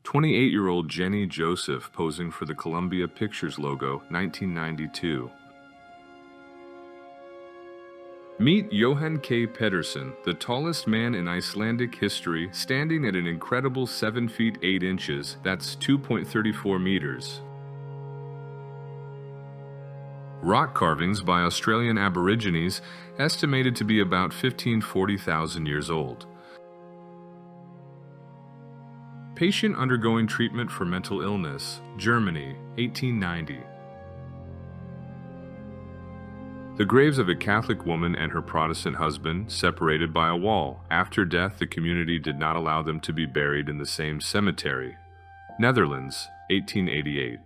28-year-old Jenny Joseph posing for the Columbia Pictures logo, 1992. Meet Johan K. Pedersen, the tallest man in Icelandic history, standing at an incredible 7 feet 8 inches, that's 2.34 meters. Rock carvings by Australian Aborigines estimated to be about 40,000 years old. Patient undergoing treatment for mental illness, Germany, 1890. The graves of a Catholic woman and her Protestant husband separated by a wall. After death, the community did not allow them to be buried in the same cemetery. Netherlands, 1888.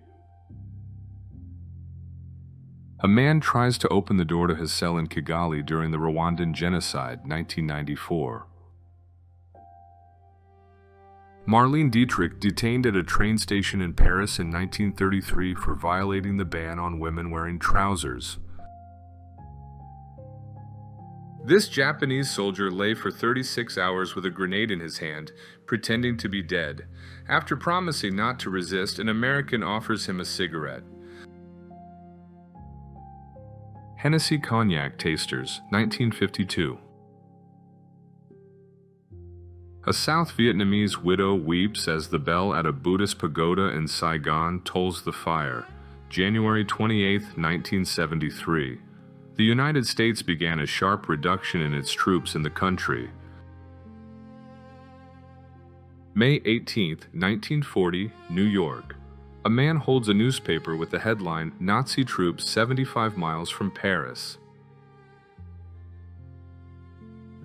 A man tries to open the door to his cell in Kigali during the Rwandan genocide, 1994. Marlene Dietrich detained at a train station in Paris in 1933 for violating the ban on women wearing trousers. This Japanese soldier lay for 36 hours with a grenade in his hand, pretending to be dead. After promising not to resist, an American offers him a cigarette. Hennessy Cognac Tasters, 1952. A South Vietnamese widow weeps as the bell at a Buddhist pagoda in Saigon tolls the fire. January 28, 1973. The United States began a sharp reduction in its troops in the country. May 18, 1940, New York. A man holds a newspaper with the headline, "Nazi Troops 75 Miles from Paris."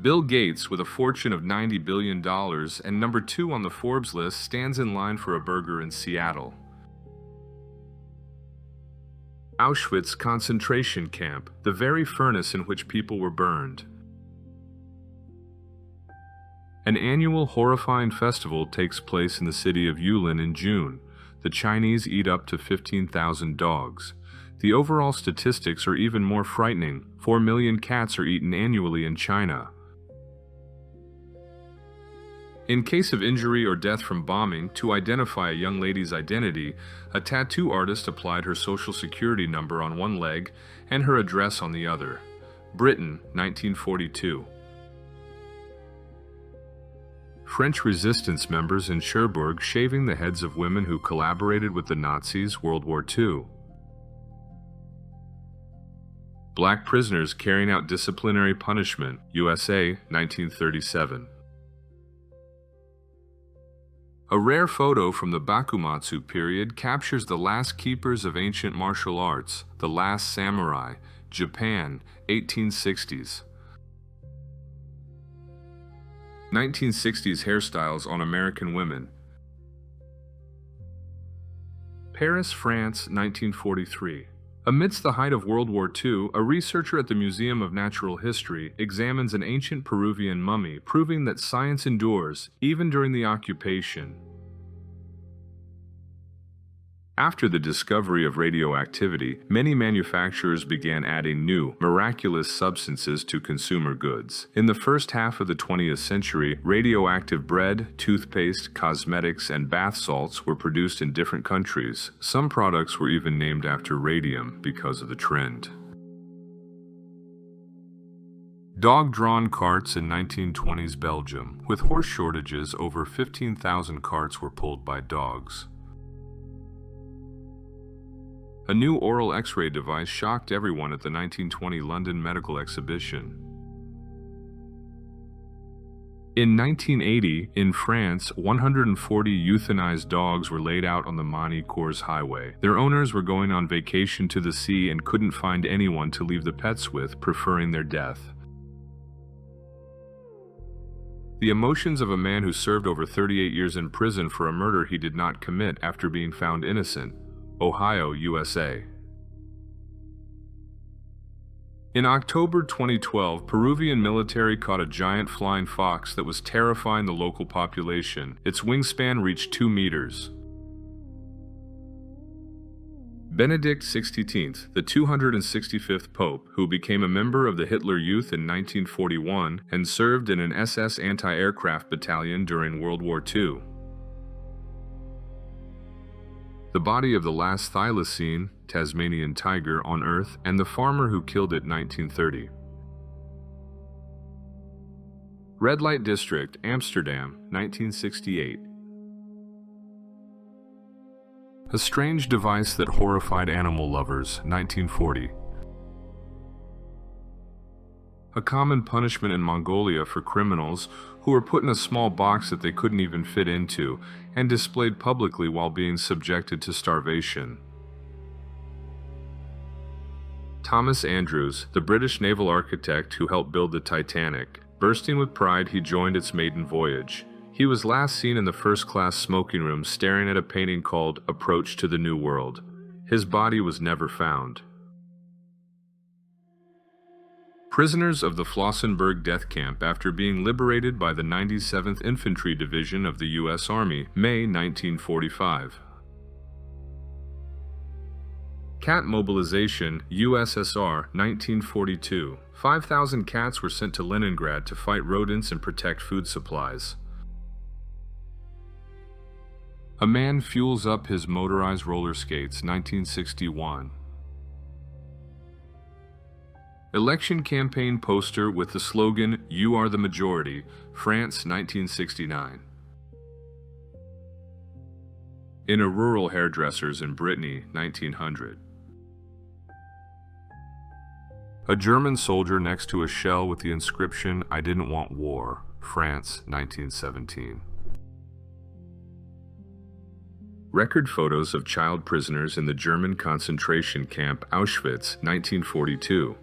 Bill Gates, with a fortune of $90 billion and number 2 on the Forbes list, stands in line for a burger in Seattle. Auschwitz concentration camp, the very furnace in which people were burned. An annual horrifying festival takes place in the city of Yulin in June. The Chinese eat up to 15,000 dogs. The overall statistics are even more frightening. 4 million cats are eaten annually in China. In case of injury or death from bombing, to identify a young lady's identity, a tattoo artist applied her social security number on one leg and her address on the other. Britain, 1942. French resistance members in Cherbourg shaving the heads of women who collaborated with the Nazis, World War II. Black prisoners carrying out disciplinary punishment, USA, 1937. A rare photo from the Bakumatsu period captures the last keepers of ancient martial arts, the last samurai, Japan, 1860s. 1960s hairstyles on American women. Paris, France, 1943. Amidst the height of World War II, a researcher at the Museum of Natural History examines an ancient Peruvian mummy, proving that science endures, even during the occupation. After the discovery of radioactivity, many manufacturers began adding new, miraculous substances to consumer goods. In the first half of the 20th century, radioactive bread, toothpaste, cosmetics, and bath salts were produced in different countries. Some products were even named after radium because of the trend. Dog-drawn carts in 1920s Belgium. With horse shortages, over 15,000 carts were pulled by dogs. A new oral X-ray device shocked everyone at the 1920 London Medical Exhibition. In 1980, in France, 140 euthanized dogs were laid out on the Mani-Cours highway. Their owners were going on vacation to the sea and couldn't find anyone to leave the pets with, preferring their death. The emotions of a man who served over 38 years in prison for a murder he did not commit after being found innocent. Ohio, USA. In October 2012, Peruvian military caught a giant flying fox that was terrifying the local population. Its wingspan reached 2 meters. Benedict XVI, the 265th Pope, who became a member of the Hitler Youth in 1941 and served in an SS anti-aircraft battalion during World War II. The body of the last thylacine, Tasmanian tiger, on Earth, and the farmer who killed it 1930. Red Light District, Amsterdam, 1968. A strange device that horrified animal lovers, 1940. A common punishment in Mongolia for criminals who were put in a small box that they couldn't even fit into and displayed publicly while being subjected to starvation. Thomas Andrews, the British naval architect who helped build the Titanic. Bursting with pride, he joined its maiden voyage. He was last seen in the first-class smoking room staring at a painting called Approach to the New World. His body was never found. Prisoners of the Flossenburg death camp after being liberated by the 97th Infantry Division of the U.S. Army, May 1945. Cat mobilization, USSR, 1942. 5,000 cats were sent to Leningrad to fight rodents and protect food supplies. A man fuels up his motorized roller skates, 1961. Election campaign poster with the slogan, "You are the majority," France, 1969. In a rural hairdresser's in Brittany, 1900. A German soldier next to a shell with the inscription, "I didn't want war," France, 1917. Record photos of child prisoners in the German concentration camp Auschwitz, 1942.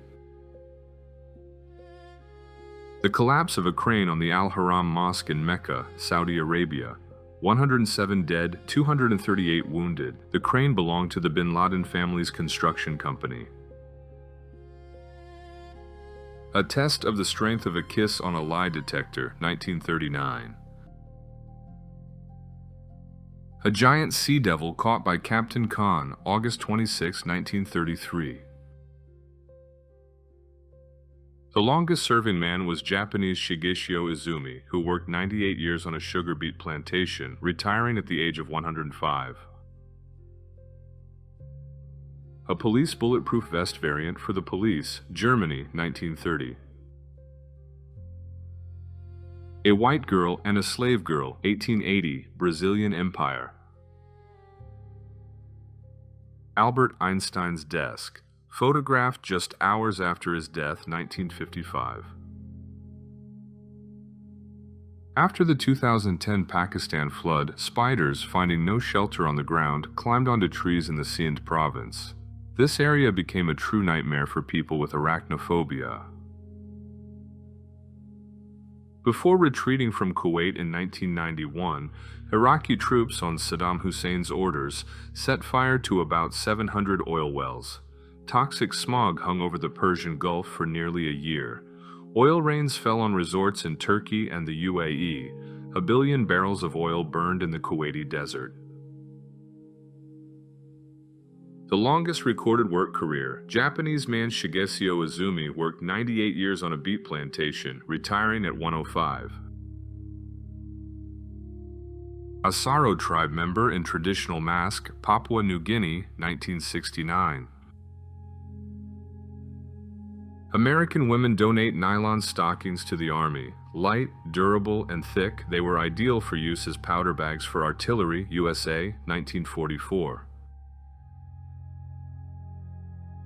The collapse of a crane on the Al-Haram Mosque in Mecca, Saudi Arabia. 107 dead, 238 wounded. The crane belonged to the bin Laden family's construction company. A test of the strength of a kiss on a lie detector, 1939. A giant sea devil caught by Captain Khan, August 26, 1933. The longest-serving man was Japanese Shigeshio Izumi, who worked 98 years on a sugar beet plantation, retiring at the age of 105. A police bulletproof vest variant for the police, Germany, 1930. A white girl and a slave girl, 1880, Brazilian Empire. Albert Einstein's desk, photographed just hours after his death, 1955. After the 2010 Pakistan flood, spiders, finding no shelter on the ground, climbed onto trees in the Sindh province. This area became a true nightmare for people with arachnophobia. Before retreating from Kuwait in 1991, Iraqi troops on Saddam Hussein's orders set fire to about 700 oil wells. Toxic smog hung over the Persian Gulf for nearly a year. Oil rains fell on resorts in Turkey and the UAE. 1 billion barrels of oil burned in the Kuwaiti desert. The longest recorded work career, Japanese man Shigeshio Izumi worked 98 years on a beet plantation, retiring at 105. A Saro tribe member in traditional mask, Papua New Guinea, 1969. American women donate nylon stockings to the Army. Light, durable, and thick, they were ideal for use as powder bags for artillery, USA, 1944.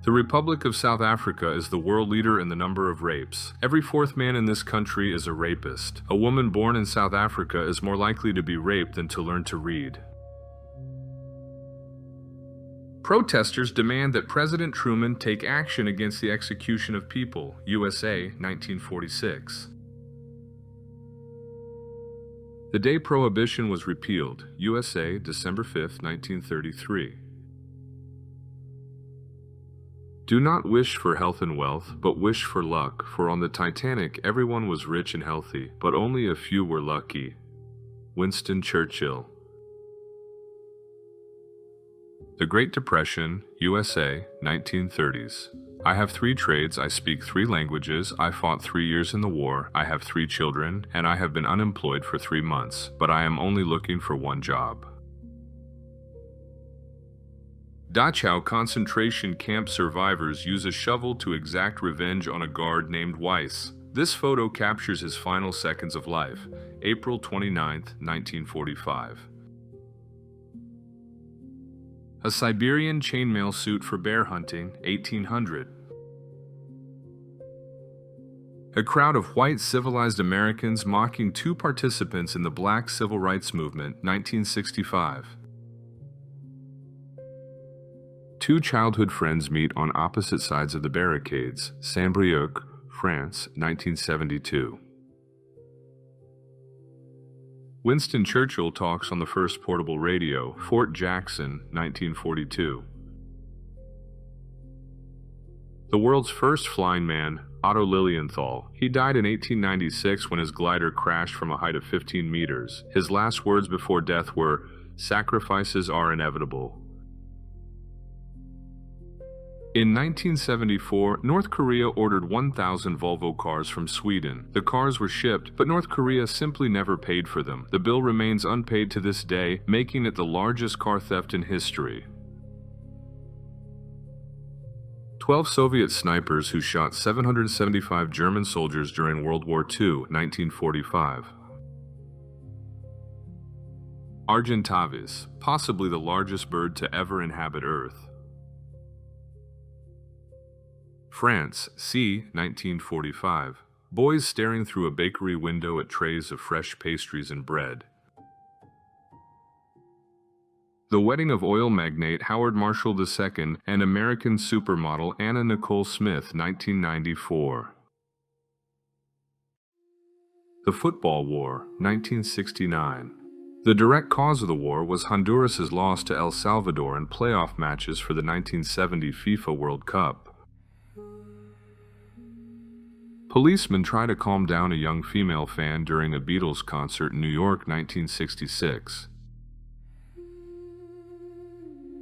The Republic of South Africa is the world leader in the number of rapes. Every fourth man in this country is a rapist. A woman born in South Africa is more likely to be raped than to learn to read. Protesters demand that President Truman take action against the execution of people. USA, 1946. The day Prohibition was repealed. USA, December 5, 1933. Do not wish for health and wealth, but wish for luck, for on the Titanic everyone was rich and healthy, but only a few were lucky. Winston Churchill. The Great Depression, USA, 1930s. I have 3 trades, I speak 3 languages, I fought 3 years in the war, I have 3 children, and I have been unemployed for 3 months, but I am only looking for one job. Dachau concentration camp survivors use a shovel to exact revenge on a guard named Weiss. This photo captures his final seconds of life, April 29, 1945. A Siberian chainmail suit for bear hunting, 1800. A crowd of white civilized Americans mocking two participants in the Black Civil Rights Movement, 1965. Two childhood friends meet on opposite sides of the barricades, Saint-Brieuc, France, 1972. Winston Churchill talks on the first portable radio, Fort Jackson, 1942. The world's first flying man, Otto Lilienthal. He died in 1896 when his glider crashed from a height of 15 meters. His last words before death were, "Sacrifices are inevitable." In 1974, North Korea ordered 1,000 Volvo cars from Sweden. The cars were shipped, but North Korea simply never paid for them. The bill remains unpaid to this day, making it the largest car theft in history. 12 Soviet snipers who shot 775 German soldiers during World War II, 1945. Argentavis, possibly the largest bird to ever inhabit Earth. France, c. 1945. Boys staring through a bakery window at trays of fresh pastries and bread. The wedding of oil magnate Howard Marshall II and American supermodel Anna Nicole Smith, 1994. The Football War, 1969. The direct cause of the war was Honduras's loss to El Salvador in playoff matches for the 1970 FIFA World Cup. Policemen try to calm down a young female fan during a Beatles concert in New York, 1966.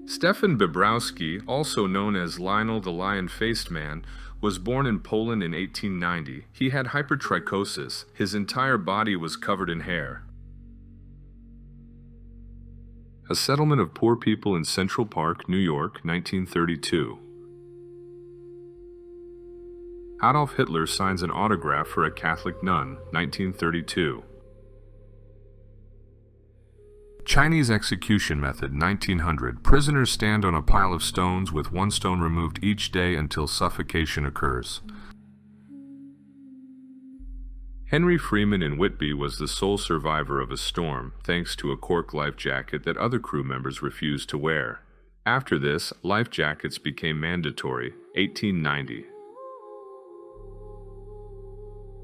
Stefan Bobrowski, also known as Lionel the Lion-Faced Man, was born in Poland in 1890. He had hypertrichosis. His entire body was covered in hair. A settlement of poor people in Central Park, New York, 1932. Adolf Hitler signs an autograph for a Catholic nun, 1932. Chinese execution method, 1900. Prisoners stand on a pile of stones with one stone removed each day until suffocation occurs. Henry Freeman in Whitby was the sole survivor of a storm, thanks to a cork life jacket that other crew members refused to wear. After this, life jackets became mandatory, 1890.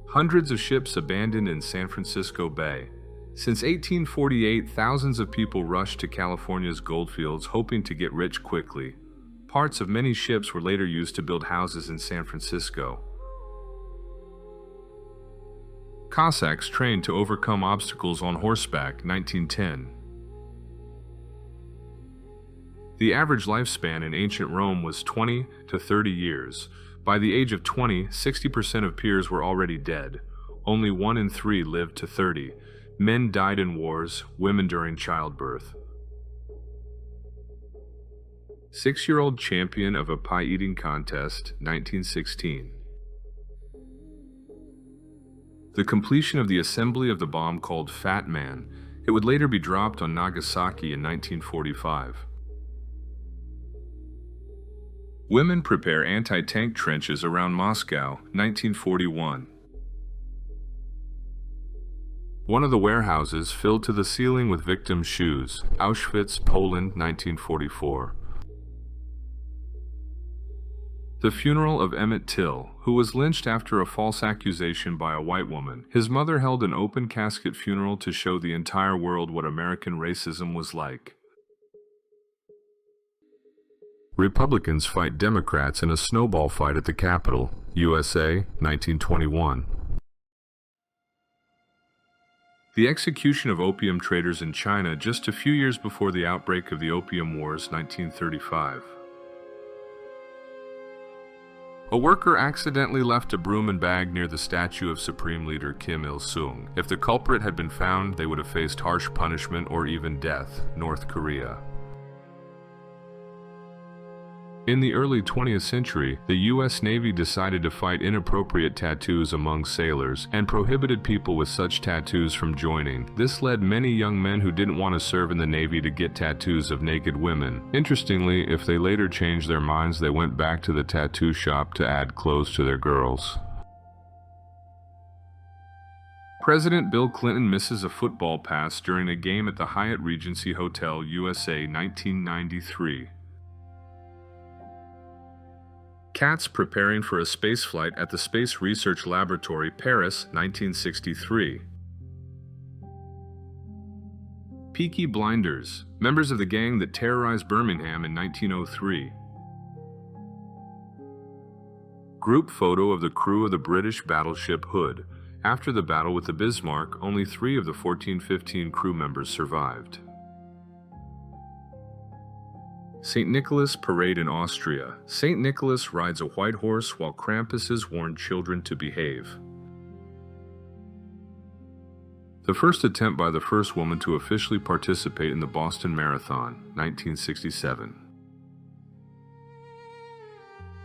Hundreds of ships abandoned in San Francisco Bay. Since 1848, thousands of people rushed to California's goldfields hoping to get rich quickly. Parts of many ships were later used to build houses in San Francisco. Cossacks trained to overcome obstacles on horseback, 1910. The average lifespan in ancient Rome was 20 to 30 years. By the age of 20, 60% of peers were already dead. Only 1 in 3 lived to 30. Men died in wars, women during childbirth. 6-year-old champion of a pie-eating contest, 1916. The completion of the assembly of the bomb called Fat Man. It would later be dropped on Nagasaki in 1945. Women prepare anti-tank trenches around Moscow, 1941. One of the warehouses filled to the ceiling with victims' shoes, Auschwitz, Poland, 1944. The funeral of Emmett Till, who was lynched after a false accusation by a white woman. His mother held an open casket funeral to show the entire world what American racism was like. Republicans fight Democrats in a snowball fight at the Capitol, USA, 1921. The execution of opium traders in China just a few years before the outbreak of the Opium Wars, 1935. A worker accidentally left a broom and bag near the statue of Supreme Leader Kim Il-sung. If the culprit had been found, they would have faced harsh punishment or even death, North Korea. In the early 20th century, the U.S. Navy decided to fight inappropriate tattoos among sailors and prohibited people with such tattoos from joining. This led many young men who didn't want to serve in the Navy to get tattoos of naked women. Interestingly, if they later changed their minds, they went back to the tattoo shop to add clothes to their girls. President Bill Clinton misses a football pass during a game at the Hyatt Regency Hotel, USA, 1993. Cats preparing for a spaceflight at the Space Research Laboratory, Paris, 1963. Peaky Blinders, members of the gang that terrorized Birmingham in 1903. Group photo of the crew of the British battleship Hood. After the battle with the Bismarck, only 3 of the 14-15 crew members survived. St. Nicholas Parade in Austria. St. Nicholas rides a white horse while Krampuses warn children to behave. The first attempt by the first woman to officially participate in the Boston Marathon, 1967.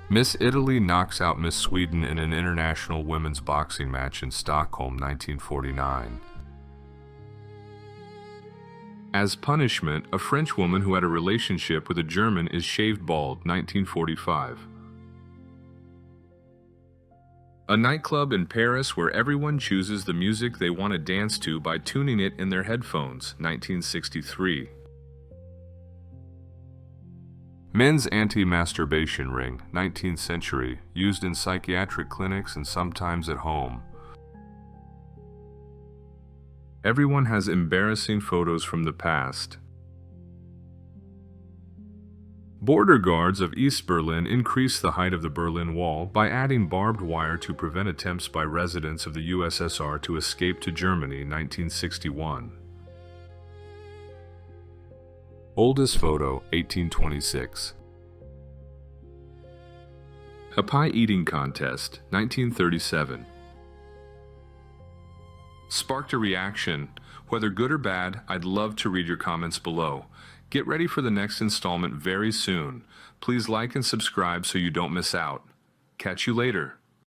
Miss Italy knocks out Miss Sweden in an international women's boxing match in Stockholm, 1949. As punishment, a French woman who had a relationship with a German is shaved bald, 1945. A nightclub in Paris where everyone chooses the music they want to dance to by tuning it in their headphones, 1963. Men's anti-masturbation ring, 19th century, used in psychiatric clinics and sometimes at home. Everyone has embarrassing photos from the past. Border guards of East Berlin increased the height of the Berlin Wall by adding barbed wire to prevent attempts by residents of the USSR to escape to Germany, 1961. Oldest photo, 1826. A pie eating contest, 1937. Sparked a reaction. Whether good or bad, I'd love to read your comments below. Get ready for the next installment very soon. Please like and subscribe so you don't miss out. Catch you later.